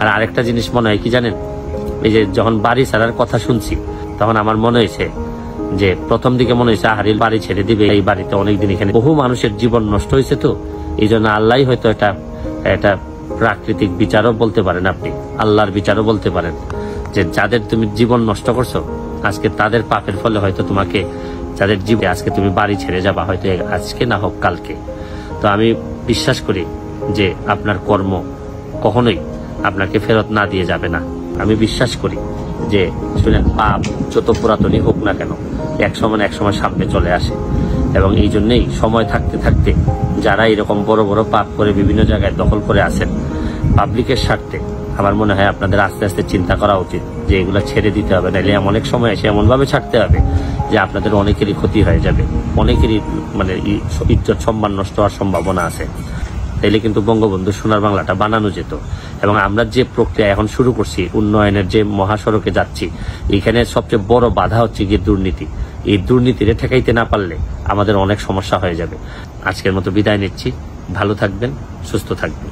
আর আরেকটা জিনিস মনে হয় কি জানেন, এই যে যখন বাড়ি ছাড়ার কথা শুনছি তখন আমার মনে হয়েছে যে প্রথম দিকে মনে হয়েছে আহারিল বাড়ি ছেড়ে দিবে, এই বাড়িতে অনেকদিন এখানে বহু মানুষের জীবন নষ্ট হয়েছে, তো এই জন্য আল্লাহ হয়তো এটা প্রাকৃতিক বিচারও বলতে পারেন, আপনি আল্লাহর বিচারও বলতে পারেন, যে যাদের তুমি জীবন নষ্ট করছো আজকে তাদের পাপের ফলে হয়তো তোমাকে, যাদের জীবনে আজকে তুমি বাড়ি ছেড়ে যাবা, হয়তো আজকে না হোক কালকে। তো আমি বিশ্বাস করি যে আপনার কর্ম কখনোই আপনাকে ফেরত না দিয়ে যাবে না। আমি বিশ্বাস করি যে শুনেন, পাপ যত পুরাতনই হোক না কেন এক সময় সামনে চলে আসে, এবং এই জন্যই সময় থাকতে থাকতে যারা এরকম বড় বড় পাপ করে বিভিন্ন জায়গায় দখল করে আছেন পাবলিকের স্বার্থে, আমার মনে হয় আপনাদের আস্তে আস্তে চিন্তা করা উচিত যে এগুলো ছেড়ে দিতে হবে, নাহলে অনেক সময় এসে এমন ভাবে ছাড়তে হবে যে আপনাদের অনেকেরই ক্ষতি হয়ে যাবে, অনেকেরই মানে ইজ্জত সম্মান নষ্ট হওয়ার সম্ভাবনা আছে। তাইলে কিন্তু বঙ্গবন্ধু সোনার বাংলাটা বানানো যেত। এবং আমরা যে প্রক্রিয়া এখন শুরু করছি, উন্নয়নের যে মহাসড়কে যাচ্ছি, এখানে সবচেয়ে বড় বাধা হচ্ছে গিয়ে দুর্নীতি। এই দুর্নীতিরে ঠেকাইতে না পারলে আমাদের অনেক সমস্যা হয়ে যাবে। আজকের মতো বিদায় নিচ্ছি, ভালো থাকবেন, সুস্থ থাকবেন।